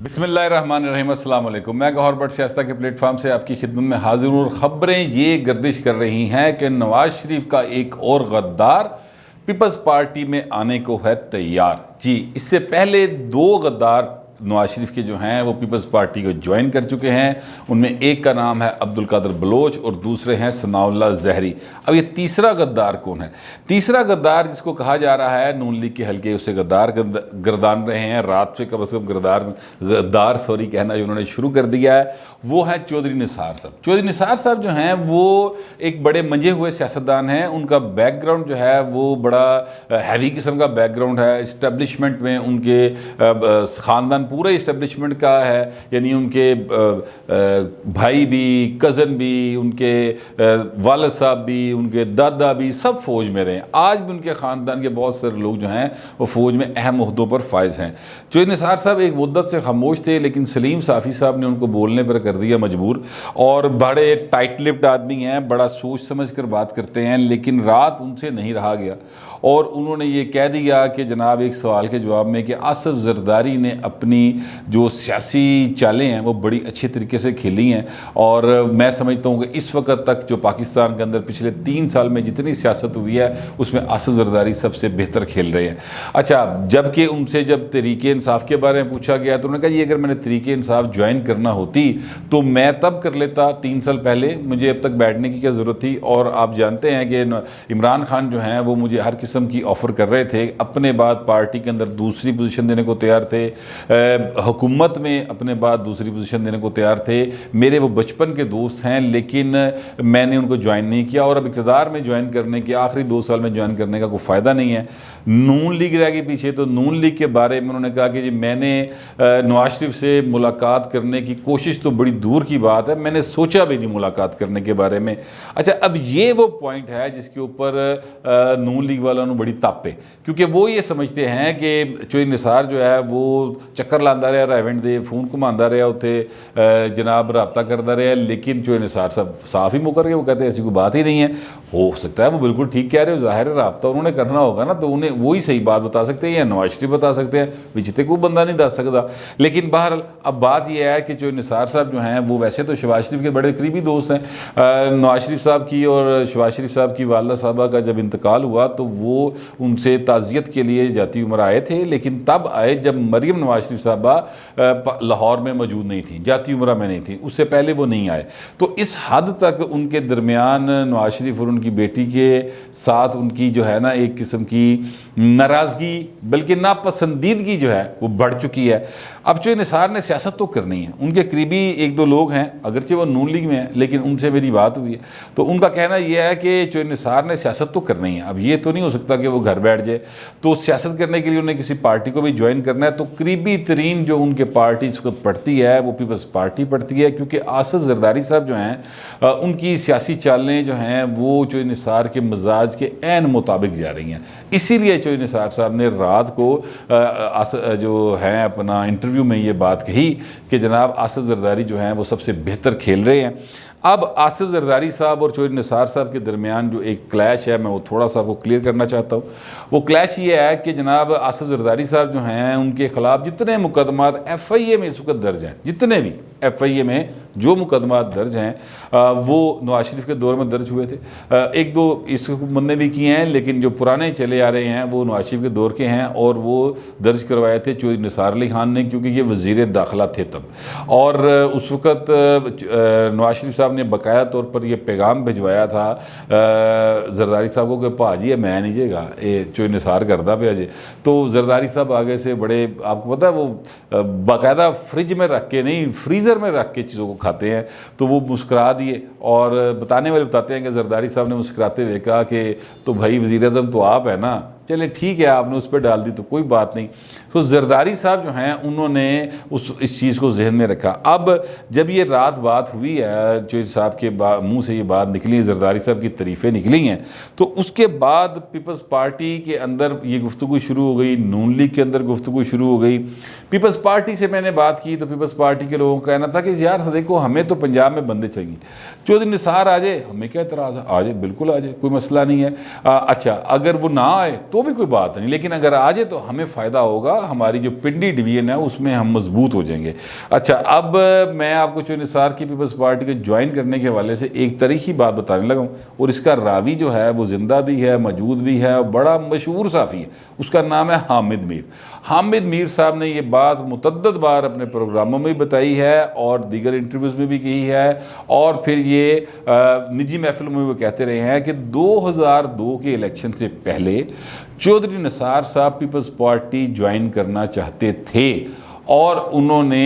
बिस्मिल्लाहिर्रहमानिर्रहीम, अस्सलाम वालेकुम। मैं गौहर भट्ट सियासत के प्लेटफॉर्म से आपकी खिदमत में हाजिर हूँ। और ख़बरें ये गर्दिश कर रही हैं कि नवाज शरीफ का एक और गद्दार पीपल्स पार्टी में आने को है तैयार। जी, इससे पहले दो गद्दार नवाज शरीफ के जो हैं वो पीपल्स पार्टी को ज्वाइन कर चुके हैं। उनमें एक का नाम है अब्दुल कादिर बलोच और दूसरे हैं सनाउल्लाह जहरी। अब ये तीसरा गद्दार कौन है? तीसरा गद्दार जिसको कहा जा रहा है नून लीग के हल्के उसे गद्दार गर्दान रहे हैं, रात से कम से कम गद्दार कहना जो उन्होंने शुरू कर दिया है, वो है चौधरी निसार साहब। चौधरी निसार साहब जो हैं वो एक बड़े मंजे हुए सियासतदान हैं। उनका बैकग्राउंड जो है वो बड़ा हैवी किस्म का बैकग्राउंड है। इस्टेब्लिशमेंट में उनके ख़ानदान पूरे इस्टेब्लिशमेंट का है, यानी उनके भाई भी, कज़न भी, उनके वालिद साहब भी, उनके दादा भी सब फ़ौज में रहे। आज भी उनके ख़ानदान के बहुत सारे लोग जो हैं वो फ़ौज में अहम ओहदों पर फायज़ हैं। चौधरी निसार साहब एक मुद्दत से खामोश थे, लेकिन सलीम साफ़ी साहब ने उनको बोलने पर कर दिया मजबूर। और बड़े टाइट लिप्ड आदमी हैं, बड़ा सोच समझ कर बात करते हैं, लेकिन रात उनसे नहीं रहा गया और उन्होंने ये कह दिया कि जनाब एक सवाल के जवाब में कि आसिफ जरदारी ने अपनी जो सियासी चालें हैं वो बड़ी अच्छे तरीके से खेली हैं। और मैं समझता हूँ कि इस वक्त तक जो पाकिस्तान के अंदर पिछले 3 साल में जितनी सियासत हुई है उसमें आसिफ जरदारी सबसे बेहतर खेल रहे हैं। अच्छा, जबकि उनसे जब तहरीक इंसाफ के बारे में पूछा गया तो उन्होंने कहा जी अगर मैंने तहरीक इंसाफ ज्वाइन करना होती तो मैं तब कर लेता, 3 साल पहले, मुझे अब तक बैठने की क्या ज़रूरत थी। और आप जानते हैं कि इमरान खान जो हैं वो मुझे हर किस्म की ऑफ़र कर रहे थे। अपने बाद पार्टी के अंदर दूसरी पोजीशन देने को तैयार थे, हुकूमत में अपने बाद दूसरी पोजीशन देने को तैयार थे। मेरे वो बचपन के दोस्त हैं, लेकिन मैंने उनको ज्वाइन नहीं किया। और अब इक़्तिदार में ज्वाइन करने के आखिरी 2 साल में ज्वाइन करने का कोई फ़ायदा नहीं है। नून लीग रह गई पीछे। तो नून लीग के बारे में उन्होंने कहा कि जी मैंने नवाज शरीफ से मुलाकात करने की कोशिश तो बड़ी दूर की बात है, मैंने सोचा भी नहीं मुलाकात करने के बारे में। अच्छा, अब ये वो पॉइंट है जिसके ऊपर नून लीग वालों ने बड़ी ताप है, क्योंकि वो ये समझते हैं कि चौधरी निसार जो है वो चक्कर लाता रहा, राइवेंट दे फोन घुमाता रहा, उत्थे जनाब रबता करता रहा, लेकिन चौधरी निसार साहब साफ ही मुकर गए। वो कहते हैं ऐसी कोई बात ही नहीं है। हो सकता है वो बिल्कुल ठीक कह रहे हो, ज़ाहिर है रबता उन्होंने करना होगा ना, तो उन्हें वही सही बात बता सकते हैं या नवाज शरीफ बता सकते हैं, विचते कोई बंदा नहीं दस सकता। लेकिन बहरहाल अब बात यह है कि चौधरी निसार साहब जो हैं वो वैसे तो शहबाज शरीफ के बड़े करीबी दोस्त हैं। नवाज शरीफ साहब की और शहबाज शरीफ साहब की वालदा साहबा का जब इंतकाल हुआ तो वो उनसे ताज़ियत के लिए जाती उम्र आए थे, लेकिन तब आए जब मरियम नवाज शरीफ साहबा लाहौर में मौजूद नहीं थी, जाती उम्र में नहीं थी, उससे पहले वो नहीं आए। तो इस हद तक उनके दरमियान नवाज शरीफ और उनकी बेटी के साथ उनकी जो है ना एक किस्म की नाराज़गी बल्कि नापसंदीदगी जो है वो बढ़ चुकी है। अब चौधरी निसार ने सियासत तो करनी है, उनके करीबी 1-2 लोग हैं, अगरचे वो नून लीग में हैं, लेकिन उनसे मेरी बात हुई है तो उनका कहना यह है कि चौधरी निसार ने सियासत तो करनी है। अब ये तो नहीं हो सकता कि वो घर बैठ जाए, तो सियासत करने के लिए उन्हें किसी पार्टी को भी ज्वाइन करना है। तो करीबी तरीन जो उनके पार्टी इस वक्त पड़ती है वो पीपल्स पार्टी पड़ती है, क्योंकि आसिफ जरदारी साहब जो हैं उनकी सियासी चालें जो हैं वो चौधरी निसार के मिजाज के ऐन मुताबिक जा रही हैं। इसीलिए चौधरी निसार साहब ने रात को जो है अपना इंटरव्यू में ये बात कही कि जनाब आसिफ जरदारी जो हैं वो सबसे बेहतर खेल रहे हैं। अब आसिफ जरदारी साहब और चौधरी निसार साहब के दरमियान जो एक क्लैश है मैं वो थोड़ा सा आपको क्लियर करना चाहता हूँ। वो क्लैश ये है कि जनाब आसिफ जरदारी साहब जो हैं उनके ख़िलाफ़ जितने मुकदमात FIA में इस वक्त दर्ज हैं, जितने भी FIA में जो मुकदमात दर्ज हैं वो नवाज शरीफ के दौर में दर्ज हुए थे। 1-2 इस हुकूमत ने भी किए हैं, लेकिन जो पुराने चले आ रहे हैं वो नवाज शरीफ के दौर के हैं और वो दर्ज करवाए थे चौधरी निसार अली खान ने, क्योंकि ये वज़ीर दाखिला थे तब। और उस वक़्त नवाज शरीफ साहब ने बाकायदा तौर पर यह पैगाम भिजवाया था जरदारी साहब को कि भाजी मैं नहीं जेगा ये चौधरी निसार करता पे अजय। तो जरदारी साहब आगे से बड़े, आपको पता है वो बाकायदा फ्रिज में रख के नहीं फ्रीज़र में रख के चीज़ों को खाते हैं। तो वो मुस्कुरा दिए और बताने वाले बताते हैं कि जरदारी साहब ने मुस्कुराते हुए कहा कि तो भाई वज़ीर आज़म तो आप है ना, चले ठीक है आपने उस पर डाल दी तो कोई बात नहीं। तो जरदारी साहब जो हैं उन्होंने इस चीज़ को जहन में रखा। अब जब ये रात बात हुई है, चौधरी साहब के मुंह से ये बात निकली, जरदारी साहब की तारीफ़ें निकली हैं, तो उसके बाद पीपल्स पार्टी के अंदर ये गुफ्तगू शुरू हो गई, नून लीग के अंदर गुफ्तगू शुरू हो गई। पीपल्स पार्टी से मैंने बात की तो पीपल्स पार्टी के लोगों का कहना था कि यार देखो हमें तो पंजाब में बंदे चाहिए, चौधरी निसार आ जाए, हमें क्या एतराज़ है, आ जाए, बिल्कुल आ जाए, कोई मसला नहीं है। अच्छा अगर वो ना आए तो भी कोई बात नहीं, लेकिन अगर आ जाए तो हमें फ़ायदा होगा, हमारी जो पिंडी डिवीज़न है उसमें हम मजबूत हो जाएंगे। अच्छा, अब मैं आपको चुन निसार की पीपल्स पार्टी को ज्वाइन करने के हवाले से एक तारीखी बात बताने लगा हूँ, और इसका रावी जो है वो ज़िंदा भी है, मौजूद भी है, और बड़ा मशहूर साफ़ी है, उसका नाम है हामिद मीर। हामिद मीर साहब ने ये बात मुतद्दद बार अपने प्रोग्रामों में भी बताई है और दीगर इंटरव्यूज़ में भी कही है, और फिर ये निजी महफिलों में वो कहते रहे हैं कि 2002 के इलेक्शन से पहले चौधरी निसार साहब पीपल्स पार्टी ज्वाइन करना चाहते थे, और उन्होंने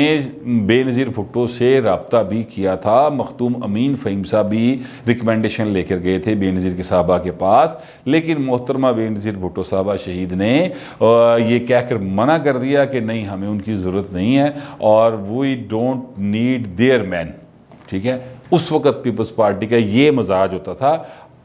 बेनज़ीर भुट्टो से रब्ता भी किया था। मखदूम अमीन फ़हीम साहब भी रिकमेंडेशन लेकर गए थे बेनज़ीर के साहबा के पास, लेकिन मोहतरमा बेनज़ीर भुट्टो साहबा शहीद ने ये कहकर मना कर दिया कि नहीं, हमें उनकी ज़रूरत नहीं है और we don't need there man. ठीक है, उस वक़्त पीपल्स पार्टी का ये मजाज होता था।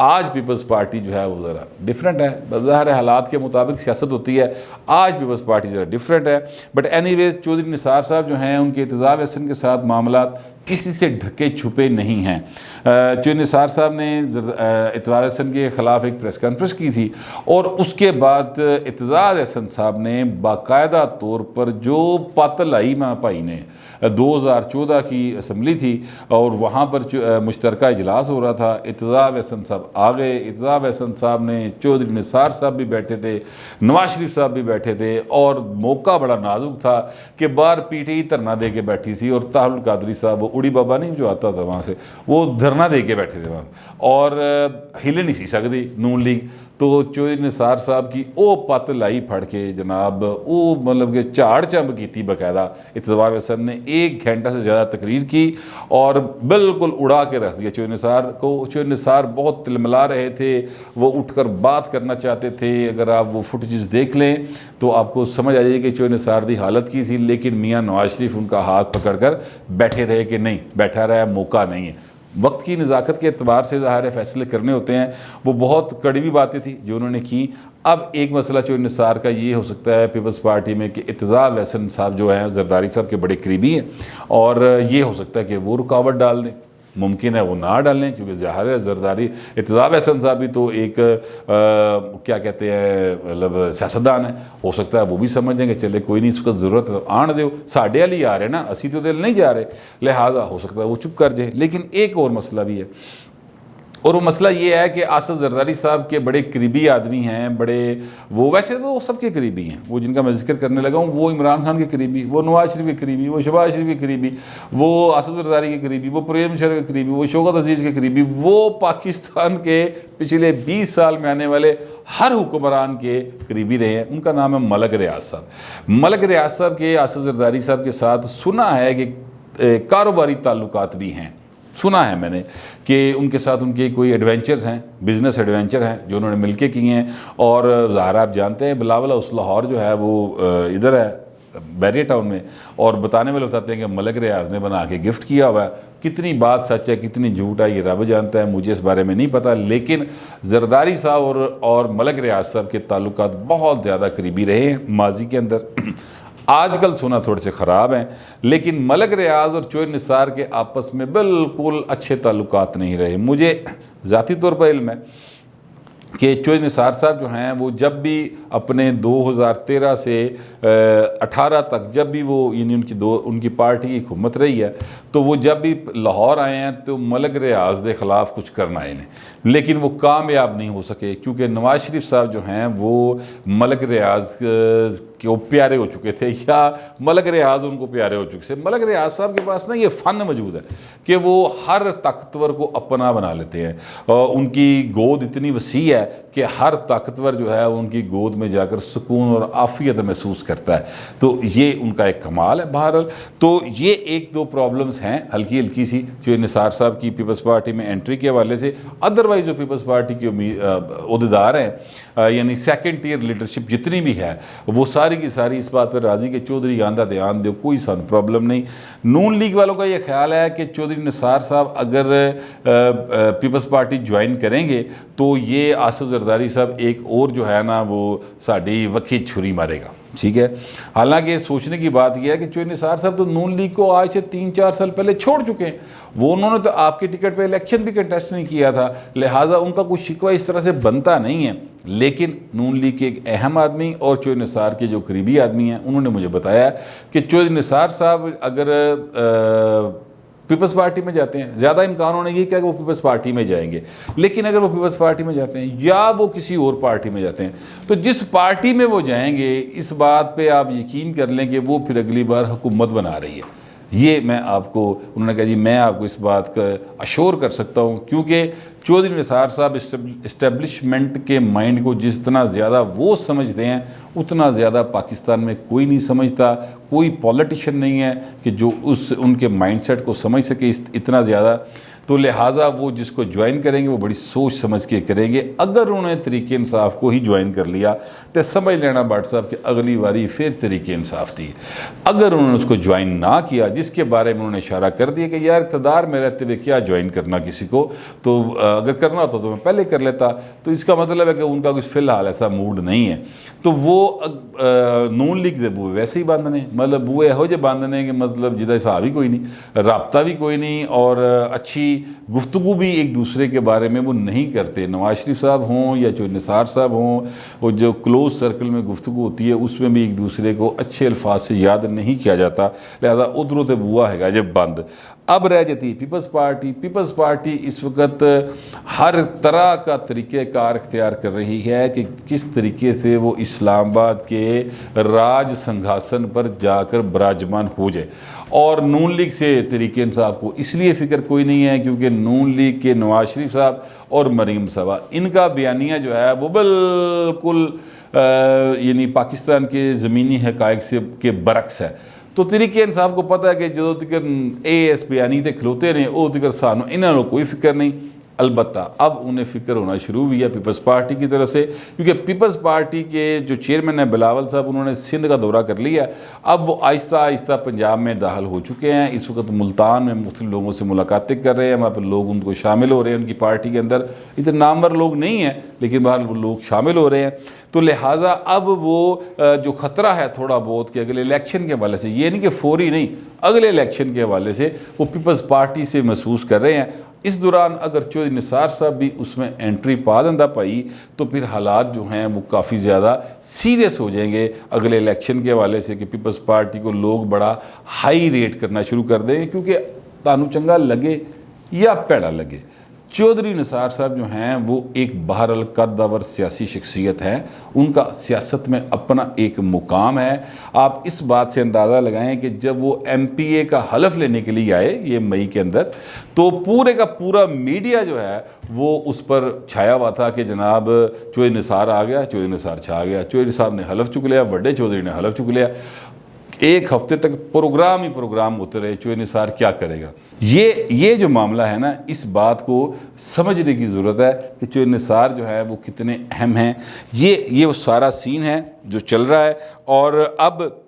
आज पीपल्स पार्टी जो है वो ज़रा डिफरेंट है, ज़ाहिर हालात के मुताबिक सियासत होती है, आज पीपल्स पार्टी ज़रा डिफरेंट है। बट एनीवेज चौधरी निसार साहब जो हैं उनके एतज़ाज़ हसन के साथ मामला किसी से ढके छुपे नहीं हैं। चौधरी निसार साहब ने एतज़ाज़ हसन के ख़िलाफ़ एक प्रेस कॉन्फ्रेंस की थी, और उसके बाद एतज़ाज़ हसन साहब ने बाकायदा तौर पर जो पातल आई माँ भाई ने 2014 की असम्बली थी और वहाँ पर मुश्तरका इजलास हो रहा था, एतज़ाज़ हसन साहब आ गए। एतज़ाज़ हसन साहब ने, चौधरी निसार साहब भी बैठे थे, नवाज शरीफ साहब भी बैठे थे, और मौका बड़ा नाजुक था कि बाहर पीटीआई धरना दे के बैठी थी, और ताहुल कादरी साहब, वो उड़ी बाबा नहीं जो आता था वहाँ से, वो धरना दे के बैठे थे वहाँ, और हिले नहीं सी सकती नून लीग। तो चौधरी निसार साहब की वो पत लाई फड़ के जनाब, वो मतलब कि झाड़ चंब की थी बाकायदा। एतज़ाज़ हसन ने 1 घंटा से ज़्यादा तकरीर की और बिल्कुल उड़ा के रख दिया चौधरी निसार को। चौधरी निसार बहुत तिलमिला रहे थे, वो उठकर बात करना चाहते थे। अगर आप वो फुटेज देख लें तो आपको समझ आ जाएगी कि चौधरी निसार की हालत की थी, लेकिन मियाँ नवाज शरीफ उनका हाथ पकड़ कर बैठे रहे कि नहीं, बैठा रहा, मौका नहीं है। वक्त की नज़ाकत के एतबार से ज़ाहिर फ़ैसले करने होते हैं। वो बहुत कड़वी बातें थी जो उन्होंने की। अब एक मसला चौधरी निसार का ये हो सकता है पीपल्स पार्टी में कि एतज़ाज़ हसन साहब जो हैं ज़रदारी साहब के बड़े करीबी हैं, और ये हो सकता है कि वो रुकावट डाल दें। मुमकिन है वो ना डालें, क्योंकि ज़ाहिर है ज़रदारी, एतज़ाज़ हसन साहब भी तो एक क्या कहते हैं मतलब सियासतदान है, हो सकता है वो भी समझ जाएंगे चले कोई नहीं, इसको ज़रूरत आन दो, साढ़े वाली आ रहे ना, असी तो दिल नहीं जा रहे, लिहाजा हो सकता है वो चुप कर जाए। लेकिन एक और मसला भी है, और वो मसला ये है कि आसिफ ज़रदारी साहब के बड़े करीबी आदमी हैं, बड़े वो वैसे तो वो सबके करीबी हैं, वो जिनका मैं जिक्र करने लगा हूँ, वो इमरान खान के करीबी, वो नवाज शरीफ के करीबी, वो शहबाज शरीफ के करीबी, वो आसिफ ज़रदारी के करीबी, वो परवेज़ मुशर्रफ के करीबी, वो शौकत अजीज़ के करीबी, वो पाकिस्तान के पिछले 20 साल में आने वाले हर हुक्मरान के करीबी रहे हैं। उनका नाम है मलक रियाज साहब। मलक रियाज साहब के आसिफ ज़रदारी साहब के साथ सुना है कि कारोबारी ताल्लुकात भी हैं, सुना है मैंने कि उनके साथ उनके कोई एडवेंचर्स हैं, बिज़नेस एडवेंचर हैं जो उन्होंने मिलके किए हैं। और ज़ाहिर आप जानते हैं बिलावल हाउस लाहौर जो है वो इधर है बैरियर टाउन में, और बताने वाले बताते हैं कि मलक रियाज ने बना के गिफ्ट किया हुआ है। कितनी बात सच है कितनी झूठ है ये रब जानता है, मुझे इस बारे में नहीं पता, लेकिन ज़रदारी साहब और मलक रियाज साहब के ताल्लुकात बहुत ज़्यादा करीबी रहे हैं माजी के अंदर। आजकल सुना थोड़े से ख़राब हैं, लेकिन मलक रियाज और चौधरी निसार के आपस में बिल्कुल अच्छे ताल्लुकात नहीं रहे। मुझे ज़ाती तौर पर इल्म है कि चौधरी निसार साहब जो हैं वो जब भी अपने 2013 से 18 तक जब भी वो यानी उनकी पार्टी की हुकूमत रही है, तो वो जब भी लाहौर आए हैं तो मलक रियाज के ख़िलाफ़ कुछ करना आए ने, लेकिन वो कामयाब नहीं हो सके, क्योंकि नवाज शरीफ साहब जो हैं वो मलक रियाज के वो प्यारे हो चुके थे, या मलक रियाज उनको प्यारे हो चुके थे। मलक रियाज साहब के पास ना ये फ़न मौजूद है कि वो हर ताकतवर को अपना बना लेते हैं, और उनकी गोद इतनी वसी है कि हर ताकतवर जो है उनकी गोद में जाकर सुकून और आफियत महसूस करता है। तो ये उनका एक कमाल है। बहरहाल तो ये 1-2 प्रॉब्लम्स हैं हल्की हल्की सी जो निसार साहब की पीपल्स पार्टी में एंट्री के हवाले से। अदरवाइज जो पीपल्स पार्टी के उहदेदार हैं यानी सेकंड टियर लीडरशिप जितनी भी है वो सारी की सारी इस बात पर राज़ी कि चौधरी आंदा ध्यान दो, कोई सन प्रॉब्लम नहीं। नून लीग वालों का ये ख्याल है कि चौधरी निसार साहब अगर पीपल्स पार्टी ज्वाइन करेंगे तो ये आसिफ जरदारी साहब एक और जो है ना वो साड़ी वक्की छुरी मारेगा, ठीक है। हालांकि सोचने की बात यह है कि चोई निसार साहब तो नून लीग को आज से 3-4 साल पहले छोड़ चुके हैं। वो उन्होंने तो आपके टिकट पे इलेक्शन भी कंटेस्ट नहीं किया था, लिहाजा उनका कुछ शिकवा इस तरह से बनता नहीं है। लेकिन नून लीग के एक अहम आदमी और चोई निसार के जो करीबी आदमी हैं उन्होंने मुझे बताया कि चोई निसार साहब अगर पीपल्स पार्टी में जाते हैं, ज़्यादा इम्कान होने की क्या कि वो पीपल्स पार्टी में जाएंगे, लेकिन अगर वो पीपल्स पार्टी में जाते हैं या वो किसी और पार्टी में जाते हैं तो जिस पार्टी में वो जाएंगे इस बात पे आप यकीन कर लें कि वो फिर अगली बार हुकूमत बना रही है। ये मैं आपको, उन्होंने कहा जी मैं आपको इस बात का अश्योर कर सकता हूँ, क्योंकि चौधरी निसार साहब इस्टेब्लिशमेंट के माइंड को जितना ज़्यादा वो समझते हैं उतना ज़्यादा पाकिस्तान में कोई नहीं समझता। कोई पॉलिटिशियन नहीं है कि जो उनके माइंडसेट को समझ सके इतना ज़्यादा। तो लिहाजा वो जिसको ज्वाइन करेंगे वो बड़ी सोच समझ के करेंगे। अगर उन्होंने तरीके इंसाफ को ही ज्वाइन कर लिया तो समझ लेना भट्ट साहब कि अगली बारी फिर तरीके इंसाफ थी। अगर उन्होंने उसको ज्वाइन ना किया, जिसके बारे में उन्होंने इशारा कर दिया कि यार इक़्तिदार में रहते हुए क्या ज्वाइन करना किसी को, तो अगर करना होता तो मैं पहले कर लेता, तो इसका मतलब है कि उनका कुछ फ़िलहाल ऐसा मूड नहीं है। तो वो नून लीग दे बूए वैसे ही बांधने, मतलब बूए हो जो बांधने के मतलब जिदा हिसाब ही कोई नहीं, रबता भी कोई नहीं और अच्छी गुफ्तगू भी एक दूसरे के बारे में वो नहीं करते। नवाज शरीफ साहब हों या चोई निसार साहब हों, वो जो क्लोज सर्कल में गुफ्तगू होती है उसमें भी एक दूसरे को अच्छे अल्फाज से याद नहीं किया जाता। लिहाजा उधरों से बुआ है जब बंद। अब रह जाती पीपल्स पार्टी। पीपल्स पार्टी इस वक्त हर तरह का तरीक़ेकार इख्तियार कर रही है कि किस तरीके से वो इस्लामाबाद के राज संघासन पर जाकर विराजमान हो जाए। और नून लीग से तरीके इंसाफ को इसलिए फ़िक्र कोई नहीं है क्योंकि नून लीग के नवाज शरीफ साहब और मरीम साहबा, इनका बयानिया जो है वो बिल्कुल यानी पाकिस्तान के ज़मीनी हक़ाइक़ से के बरक्स है। तो तरीके इंसाफ को पता है कि जो तक एएस बयानी ते खलोते रहे वो तक सानू इन्होंने कोई फिक्र नहीं। अलबत्ता अब उन्हें फ़िक्र होना शुरू हुई है पीपल्स पार्टी की तरफ से, क्योंकि पीपल्स पार्टी के जो चेयरमैन हैं बिलावल साहब, उन्होंने सिंध का दौरा कर लिया। अब वो आहिस्ता आहिस्ता पंजाब में दाखिल हो चुके हैं। इस वक्त मुल्तान में मुख्तलिफ लोगों से मुलाकातें कर रहे हैं, वहाँ पर लोग उनको शामिल हो रहे हैं उनकी पार्टी के अंदर। इतने नामवर लोग नहीं हैं लेकिन बहरहाल वो लोग शामिल हो रहे हैं। तो लिहाजा अब वो जो ख़तरा है थोड़ा बहुत कि अगले इलेक्शन के हवाले से, ये नहीं कि फौरी नहीं, अगले इलेक्शन के हवाले से वो पीपल्स पार्टी से महसूस कर रहे हैं। इस दौरान अगर चौधरी निसार साहब भी उसमें एंट्री पा देंदा पाई तो फिर हालात जो हैं वो काफ़ी ज़्यादा सीरियस हो जाएंगे अगले इलेक्शन के हवाले से, कि पीपल्स पार्टी को लोग बड़ा हाई रेट करना शुरू कर देंगे, क्योंकि तानू चंगा लगे या पैड़ा लगे चौधरी निसार साहब जो हैं वो एक बहरहाल कद्दावर सियासी शख्सियत है। उनका सियासत में अपना एक मुकाम है। आप इस बात से अंदाज़ा लगाएं कि जब वो MPA का हलफ लेने के लिए आए ये मई के अंदर, तो पूरे का पूरा मीडिया जो है वो उस पर छाया हुआ था कि जनाब चौधरी निसार आ गया, चौधरी निसार छा गया, चौधरी साहब ने हलफ चुक लिया, बड़े चौधरी ने हलफ चुक लिया। एक हफ्ते तक प्रोग्राम ही प्रोग्राम होते रहे, चौधरी निसार क्या करेगा। ये जो मामला है ना, इस बात को समझने की ज़रूरत है कि चौधरी निसार जो है वो कितने अहम हैं। ये वो सारा सीन है जो चल रहा है। और अब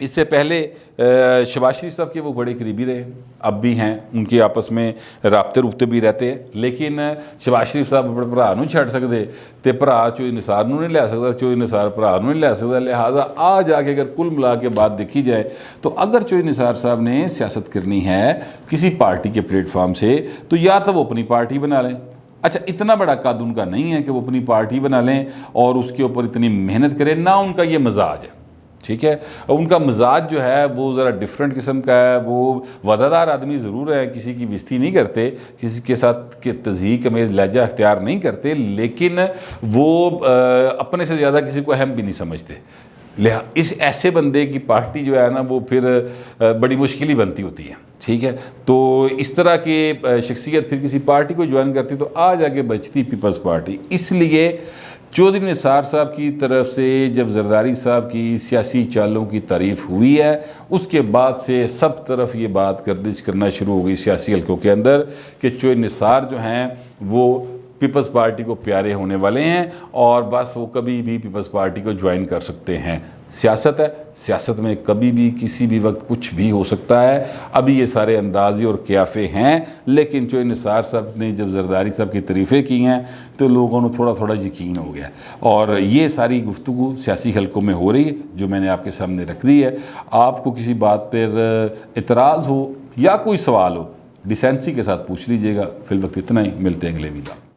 इससे पहले शहबाज शरीफ साहब के वो बड़े करीबी रहे, अब भी हैं, उनके आपस में राब्ते रुबते भी रहते हैं। लेकिन शहबाज शरीफ साहब अपने भरा नहीं छड़ सकते तो भरा चौधरी निसार नहीं लै सकता, चौधरी निसार भरा नहीं लै सकता। लिहाजा आ जाके अगर कुल मिला के बात देखी जाए तो अगर चौधरी निसार साहब ने सियासत करनी है किसी पार्टी के प्लेटफार्म से तो या तो वो अपनी पार्टी बना लें। अच्छा, इतना बड़ा कद उनका नहीं है कि वो अपनी पार्टी बना लें और उसके ऊपर इतनी मेहनत करें, ना उनका ये मजाज है, ठीक है। उनका मिजाज जो है वो ज़रा डिफरेंट किस्म का है। वो वज़ादार आदमी ज़रूर है, किसी की बेइज्जती नहीं करते, किसी के साथ के तज़हीक अमेज़ लहजा अख्तियार नहीं करते, लेकिन वो अपने से ज़्यादा किसी को अहम भी नहीं समझते। इस ऐसे बंदे की पार्टी जो है ना वो फिर बड़ी मुश्किल ही बनती होती है, ठीक है। तो इस तरह की शख्सियत फिर किसी पार्टी को ज्वाइन करती तो आ जाके बचती पीपल्स पार्टी। इसलिए चौधरी निसार साहब की तरफ से जब जरदारी साहब की सियासी चालों की तारीफ़ हुई है उसके बाद से सब तरफ ये बात गर्दिश करना शुरू हो गई सियासी हलकों के अंदर कि चौधरी निसार जो हैं वो पीपल्स पार्टी को प्यारे होने वाले हैं और बस वो कभी भी पीपल्स पार्टी को ज्वाइन कर सकते हैं। सियासत है, सियासत में कभी भी किसी भी वक्त कुछ भी हो सकता है। अभी ये सारे अंदाजे और क्याफ़े हैं, लेकिन जो निसार साहब ने जब जरदारी साहब की तारीफ़ें की हैं तो लोगों को थोड़ा थोड़ा यकीन हो गया। और ये सारी गुफ्तगू सियासी हलकों में हो रही है जो मैंने आपके सामने रख दी है। आपको किसी बात पर इतराज़ हो या कोई सवाल हो, डिसेंसी के साथ पूछ लीजिएगा। फिल वक्त इतना ही, मिलते हैं अगले वीडियो।